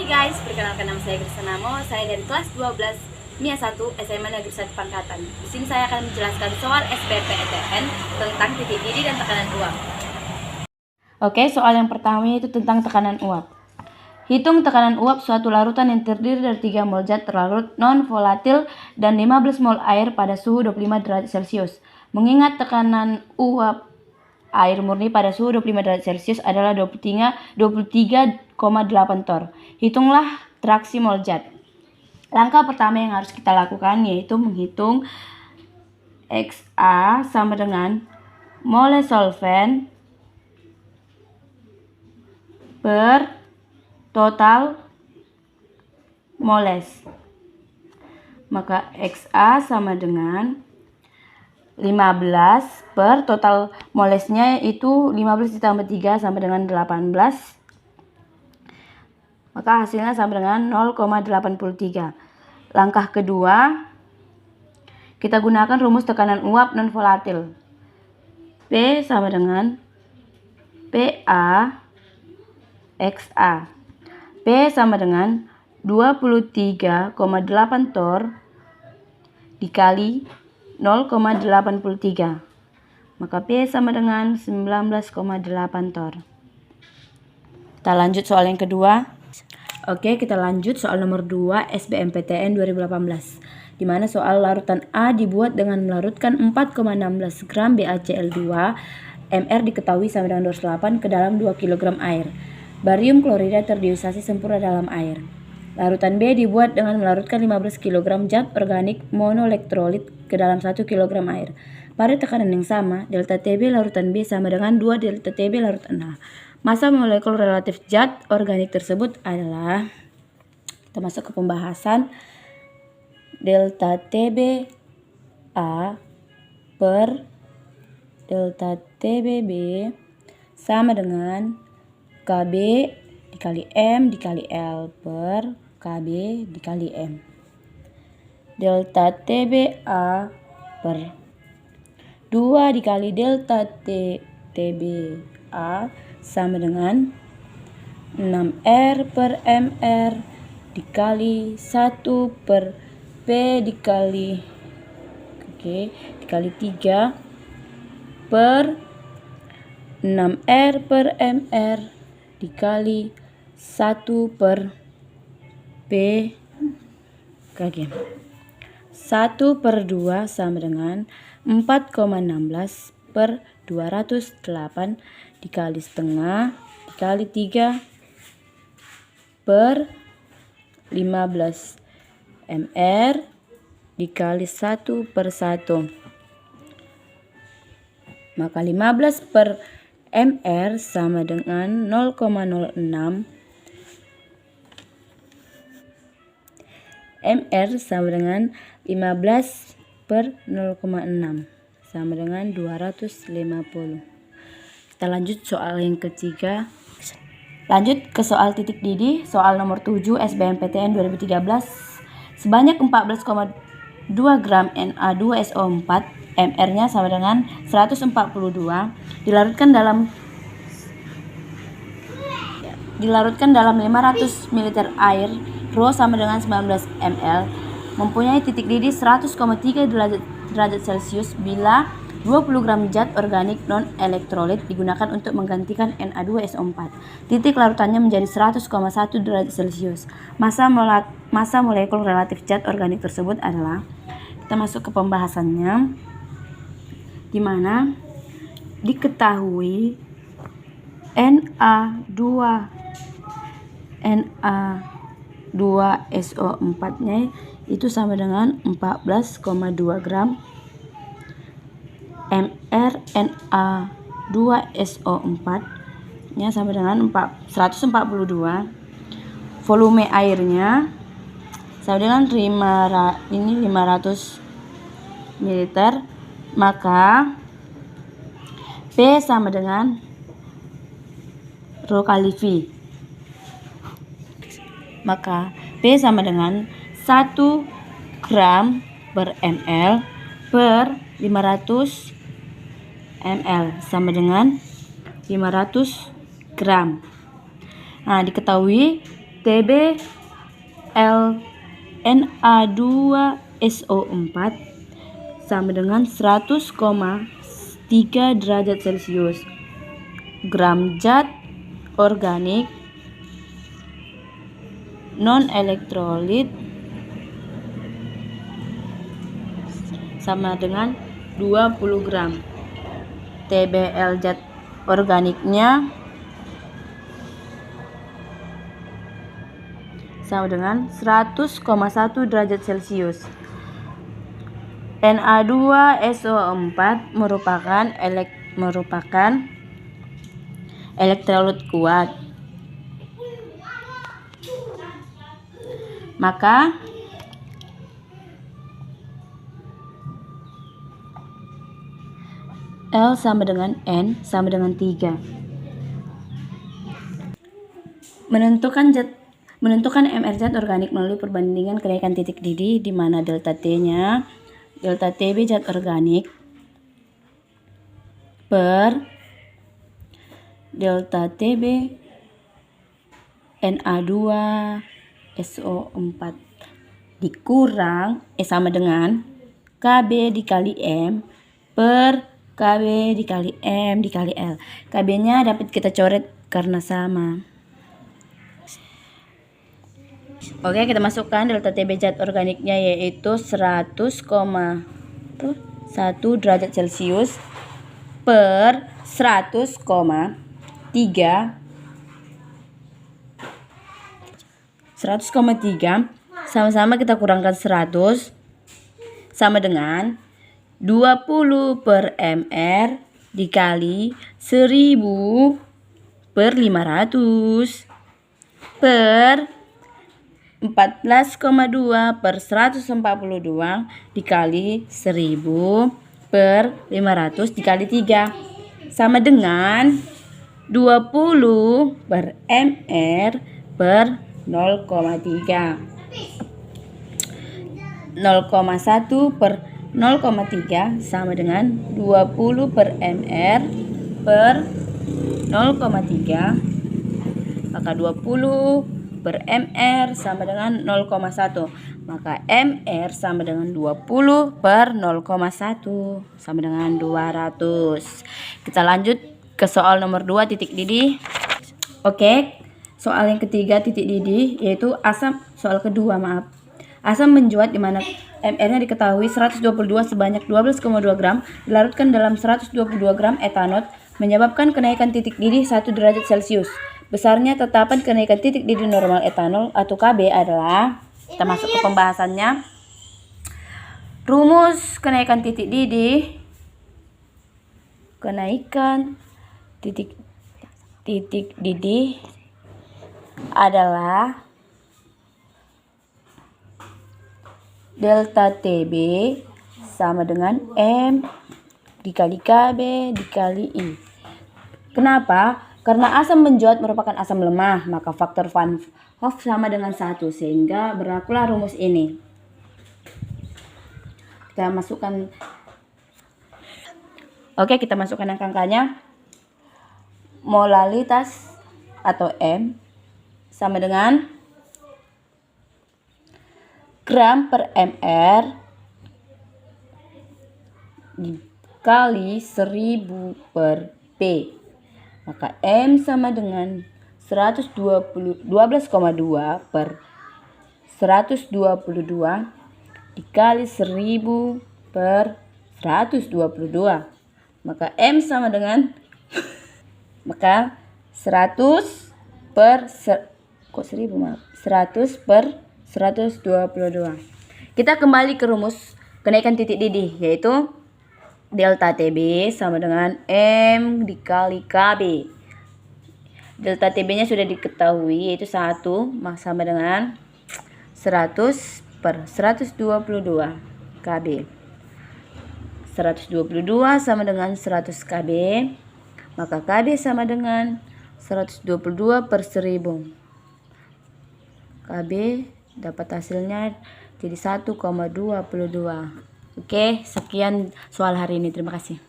Hai guys, perkenalkan nama saya Kristanamo. Saya dari kelas 12 MIA 1 SMA Negeri 1 Pangkatan. Di sini saya akan menjelaskan soal SBMPTN tentang titik didih dan tekanan uap. Oke, soal yang pertama itu tentang tekanan uap. Hitung tekanan uap suatu larutan yang terdiri dari 3 mol zat terlarut non-volatil dan 15 mol air pada suhu 25 derajat Celcius. Mengingat tekanan uap air murni pada suhu 25 derajat Celcius adalah 23,8 torr. Hitunglah traksi mol zat. Langkah pertama yang harus kita lakukan yaitu menghitung XA sama dengan mole solvent per total moles. Maka XA sama dengan 15 per total molesnya itu 15 ditambah 3 sama dengan 18. Maka hasilnya sama dengan 0,83. Langkah kedua, kita gunakan rumus tekanan uap non volatil. P sama dengan PA XA. P sama dengan 23,8 torr dikali 0,83. Maka P sama dengan 19,8 torr. Kita lanjut soal yang kedua. Oke, kita lanjut soal nomor 2 SBMPTN 2018. Di mana soal larutan A dibuat dengan melarutkan 4,16 gram BaCl2 Mr diketahui sama dengan 208 ke dalam 2 kg air. Barium klorida terdiusasi sempurna dalam air. Larutan B dibuat dengan melarutkan 15 kg zat organik monoelektrolit ke dalam 1 kg air. Pada tekanan yang sama, delta Tb larutan B sama dengan 2 delta Tb larutan A. Massa molekul relatif zat organik tersebut adalah, kita masuk ke pembahasan, delta Tb A per delta Tb B sama dengan Kb dikali M dikali L per Kb dikali M. Delta TBA per 2 dikali delta TBA sama dengan 6R per MR dikali 1 per P dikali dikali 3 per 6R per MR dikali 1 per P kali 1 per 2 sama dengan 4,16 per 208 dikali setengah dikali 3 per 15 mr dikali 1 per 1. Maka 15 per mr sama dengan 0,06 mr sama dengan 15 per 0,6 sama dengan 250. Kita lanjut soal yang ketiga. Lanjut ke soal titik didih, soal nomor 7 SBMPTN 2013. Sebanyak 14,2 gram Na2SO4 Mr-nya sama dengan 142 dilarutkan dalam 500 ml air, Rho sama dengan 19 ml, mempunyai titik didih 100,3 derajat Celcius bila 20 gram zat organik non-elektrolit digunakan untuk menggantikan Na2SO4. Titik larutannya menjadi 100,1 derajat Celcius. Massa molekul relatif zat organik tersebut adalah, kita masuk ke pembahasannya, di mana diketahui Na2SO4-nya itu sama dengan 14,2 gram mRNA2SO4-nya sama dengan 142. Volume airnya sama dengan 500 ml. Maka P sama dengan Rho kali V. Maka P sama dengan 1 gram per ml per 500 ml sama dengan 500 gram. Nah, diketahui TB LNA2SO4 sama dengan 100,3 derajat Celcius. Gram zat organik non elektrolit sama dengan 20 gram. TBL zat organiknya sama dengan 100,1 derajat Celcius. Na2SO4 merupakan elektrolit kuat. Maka L sama dengan N sama dengan 3. Menentukan MR zat organik melalui perbandingan kenaikan titik didih, di mana delta T-nya delta TB zat organik per delta TB Na2SO4 dikurang sama dengan KB dikali M per KB dikali M dikali L. KB-nya dapat kita coret karena sama. Oke, kita masukkan delta TB zat organiknya yaitu 100,1 derajat Celcius per 100,3 sama-sama kita kurangkan 100 sama dengan 20 per mr dikali 1000 per 500 per 14,2 per 142 dikali 1000 per 500 dikali 3 sama dengan 20 per mr per 0,3. 0,1 per 0,3 sama dengan 20 per mr per 0,3, maka 20 per mr sama dengan 0,1, maka mr sama dengan 20 per 0,1 sama dengan 200. Kita lanjut ke soal nomor 2 titik didih. Oke, soal yang ketiga titik didih yaitu asam. Soal kedua, maaf. Asam benjoat di mana mr-nya diketahui 122 sebanyak 12,2 gram dilarutkan dalam 122 gram etanol menyebabkan kenaikan titik didih 1 derajat Celcius. Besarnya tetapan kenaikan titik didih normal etanol atau KB adalah, kita masuk ke pembahasannya. Rumus kenaikan titik didih, kenaikan titik didih adalah delta TB sama dengan M dikali KB dikali I. Kenapa? Karena asam benjoat merupakan asam lemah, maka faktor Van Hoff sama dengan 1, sehingga berlakulah rumus ini. Kita masukkan. Oke, kita masukkan angka-angkanya. Molalitas atau M sama dengan gram per mr dikali 1000 per P. Maka M sama dengan 12,2 per 122 dikali 1000 per 122. Maka M sama dengan 100 per 100 per 122. Kita kembali ke rumus kenaikan titik didih, yaitu delta TB sama dengan M dikali KB. Delta TB-nya sudah diketahui, yaitu 1 sama dengan 100 per 122 KB. 122 sama dengan 100 KB, maka KB sama dengan 122 per 1000. KB dapat hasilnya jadi 1,22. Oke, sekian soal hari ini. Terima kasih.